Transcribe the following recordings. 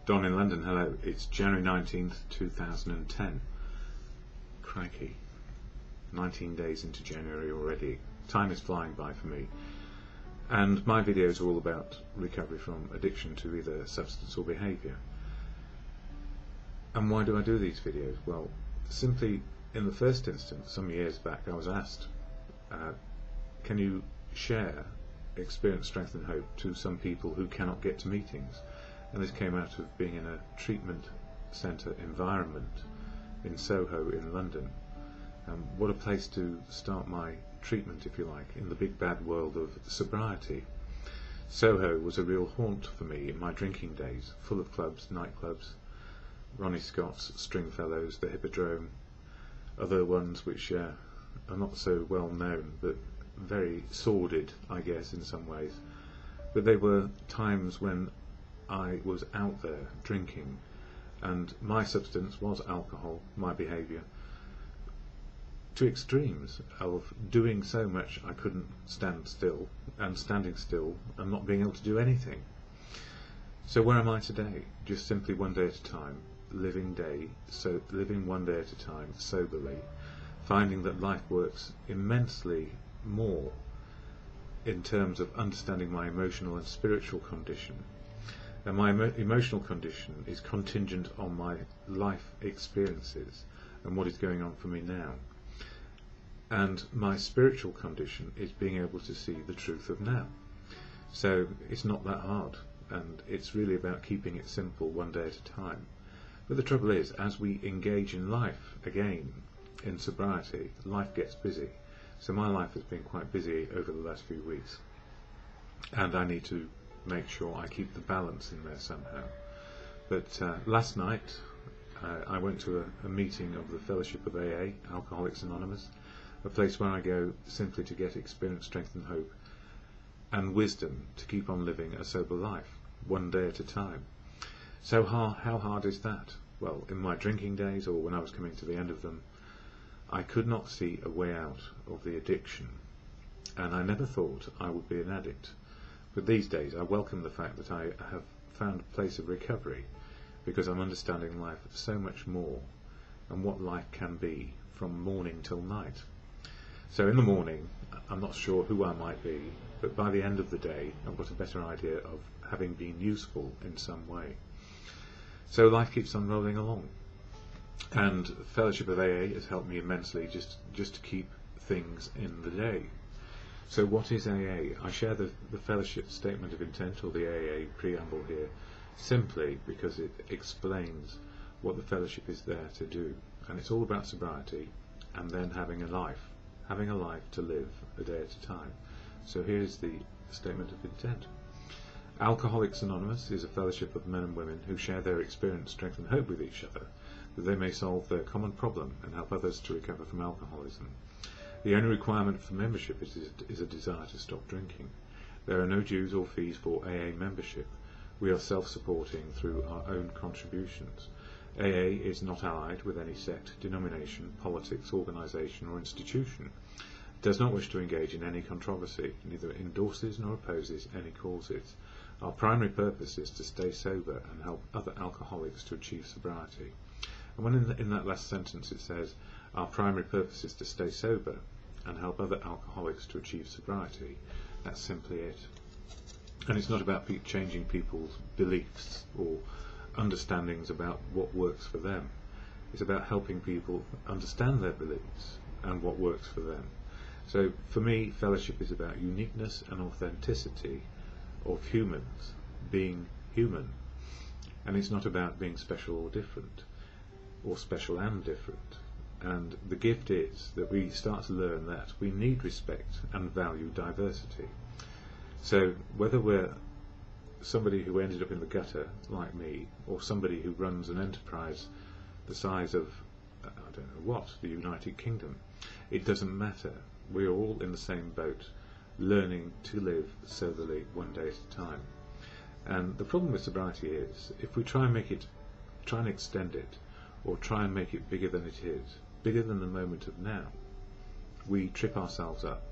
Don in London, hello. It's January 19th, 2010. Crikey. 19 days into January already. Time is flying by for me. And my videos are all about recovery from addiction to either substance or behaviour. And why do I do these videos? Well, simply in the first instance, some years back, I was asked, can you share experience, strength and hope to some people who cannot get to meetings? And this came out of being in a treatment centre environment in Soho in London. What a place to start my treatment, if you like, in the big bad world of sobriety. Soho was a real haunt for me in my drinking days, full of clubs, nightclubs, Ronnie Scott's, Stringfellows, the Hippodrome, other ones which are not so well known, but very sordid, I guess, in some ways. But they were times when I was out there drinking, and my substance was alcohol, my behaviour, to extremes of doing so much I couldn't stand still, and standing still and not being able to do anything. So where am I today? Just simply one day at a time, living one day at a time soberly, finding that life works immensely more in terms of understanding my emotional and spiritual condition. And my emotional condition is contingent on my life experiences and what is going on for me now. And my spiritual condition is being able to see the truth of now. So it's not that hard, and it's really about keeping it simple one day at a time. But the trouble is, as we engage in life again, in sobriety, life gets busy. So my life has been quite busy over the last few weeks, and I need to make sure I keep the balance in there somehow. But last night I went to a meeting of the Fellowship of AA, Alcoholics Anonymous, a place where I go simply to get experience, strength and hope and wisdom to keep on living a sober life, one day at a time. So how hard is that? Well, in my drinking days, or when I was coming to the end of them, I could not see a way out of the addiction, and I never thought I would be an addict. But these days I welcome the fact that I have found a place of recovery, because I'm understanding life so much more and what life can be from morning till night. So in the morning I'm not sure who I might be, but by the end of the day I've got a better idea of having been useful in some way. So life keeps on rolling along, and Fellowship of AA has helped me immensely just to keep things in the day. So what is AA? I share the Fellowship Statement of Intent, or the AA preamble here, simply because it explains what the Fellowship is there to do. And it's all about sobriety, and then having a life to live a day at a time. So here's the Statement of Intent. Alcoholics Anonymous is a fellowship of men and women who share their experience, strength and hope with each other, that they may solve their common problem and help others to recover from alcoholism. The only requirement for membership is a desire to stop drinking. There are no dues or fees for AA membership. We are self-supporting through our own contributions. AA is not allied with any sect, denomination, politics, organisation or institution. It does not wish to engage in any controversy, neither endorses nor opposes any causes. Our primary purpose is to stay sober and help other alcoholics to achieve sobriety. And when in that last sentence it says, our primary purpose is to stay sober and help other alcoholics to achieve sobriety, that's simply it. And it's not about changing people's beliefs or understandings about what works for them. It's about helping people understand their beliefs and what works for them. So for me, fellowship is about uniqueness and authenticity of humans being human. And it's not about being special or different, or special and different. And the gift is that we start to learn that we need respect and value diversity. So whether we're somebody who ended up in the gutter like me, or somebody who runs an enterprise the size of, I don't know what, the United Kingdom, it doesn't matter. We're all in the same boat, learning to live soberly one day at a time. And the problem with sobriety is, if we try and extend it, or try and make it bigger than it is, bigger than the moment of now, we trip ourselves up,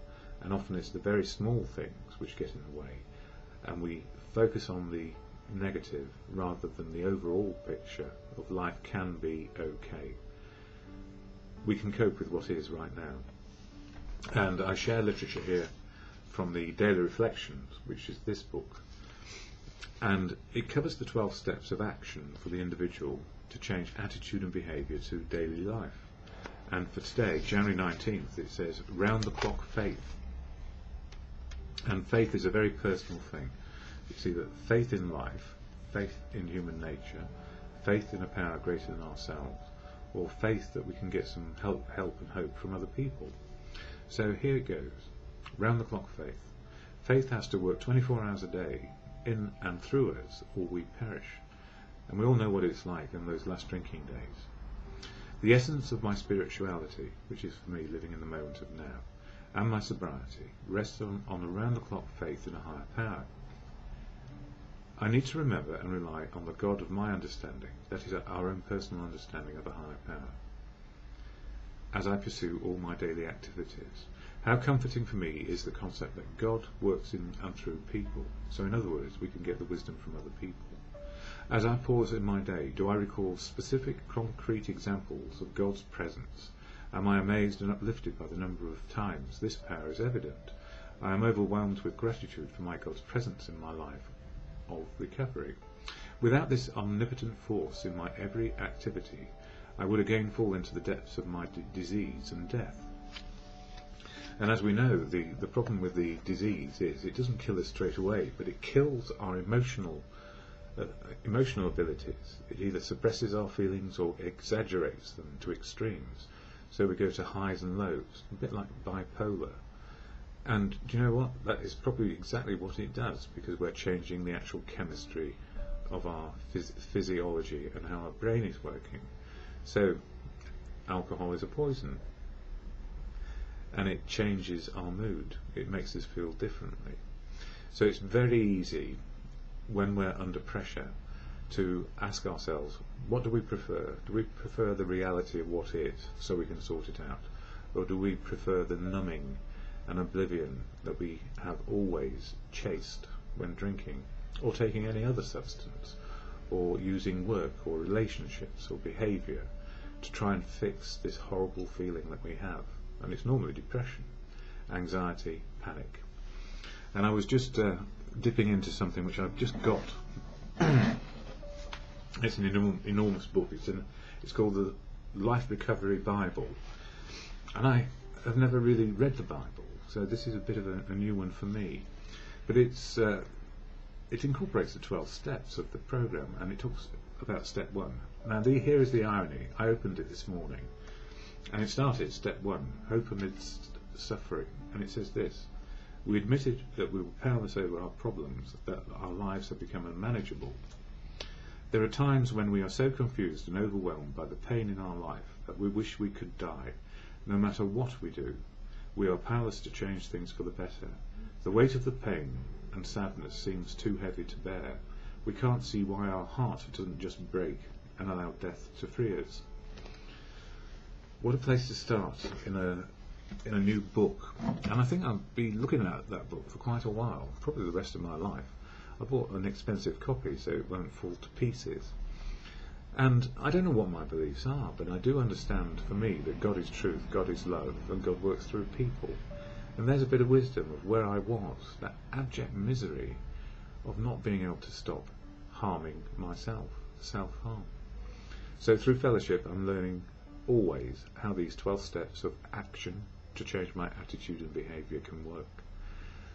and often it's the very small things which get in the way, and we focus on the negative rather than the overall picture of life can be okay. We can cope with what is right now. And I share literature here from the Daily Reflections, which is this book, and it covers the 12 steps of action for the individual to change attitude and behaviour to daily life. And for today, January 19th, it says round-the-clock faith. And faith is a very personal thing. It's either faith in life, faith in human nature, faith in a power greater than ourselves, or faith that we can get some help and hope from other people. So here it goes. Round-the-clock faith. Faith has to work 24 hours a day, in and through us, or we perish. And we all know what it's like in those last drinking days. The essence of my spirituality, which is for me living in the moment of now, and my sobriety, rests on a round-the-clock faith in a higher power. I need to remember and rely on the God of my understanding, that is our own personal understanding of a higher power, as I pursue all my daily activities. How comforting for me is the concept that God works in and through people. So in other words, we can get the wisdom from other people. As I pause in my day, do I recall specific, concrete examples of God's presence? Am I amazed and uplifted by the number of times this power is evident? I am overwhelmed with gratitude for my God's presence in my life of recovery. Without this omnipotent force in my every activity, I would again fall into the depths of my disease and death. And as we know, the problem with the disease is it doesn't kill us straight away, but it kills our emotional abilities. It either suppresses our feelings or exaggerates them to extremes. So we go to highs and lows, a bit like bipolar. And do you know what? That is probably exactly what it does, because we're changing the actual chemistry of our physiology and how our brain is working. So alcohol is a poison, and it changes our mood. It makes us feel differently. So it's very easy when we're under pressure to ask ourselves, what do we prefer? Do we prefer the reality of what is, so we can sort it out? Or do we prefer the numbing and oblivion that we have always chased when drinking, or taking any other substance, or using work or relationships or behaviour to try and fix this horrible feeling that we have? And it's normally depression, anxiety, panic. And I was just dipping into something which I've just got. It's an enormous book. It's called the Life Recovery Bible, and I have never really read the Bible, so this is a bit of a new one for me. But it incorporates the 12 steps of the program, and it talks about step 1. Now here is the irony. I opened it this morning, and it started, step 1, hope amidst suffering, and it says this: we admitted that we were powerless over our problems, that our lives have become unmanageable. There are times when we are so confused and overwhelmed by the pain in our life that we wish we could die. No matter what we do, we are powerless to change things for the better. The weight of the pain and sadness seems too heavy to bear. We can't see why our heart doesn't just break and allow death to free us. What a place to start in a new book. And I think I'll be looking at that book for quite a while, probably the rest of my life. I bought an expensive copy so it won't fall to pieces. And I don't know what my beliefs are, but I do understand, for me, that God is truth, God is love, and God works through people. And there's a bit of wisdom of where I was, that abject misery of not being able to stop harming myself, self-harm. So through fellowship, I'm learning always how these 12 steps of action to change my attitude and behaviour can work.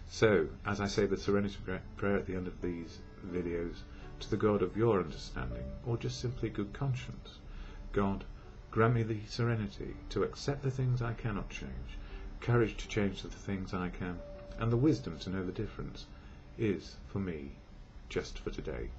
So, as I say the Serenity Prayer at the end of these videos, to the God of your understanding, or just simply good conscience, God, grant me the serenity to accept the things I cannot change, courage to change the things I can, and the wisdom to know the difference is, for me, just for today.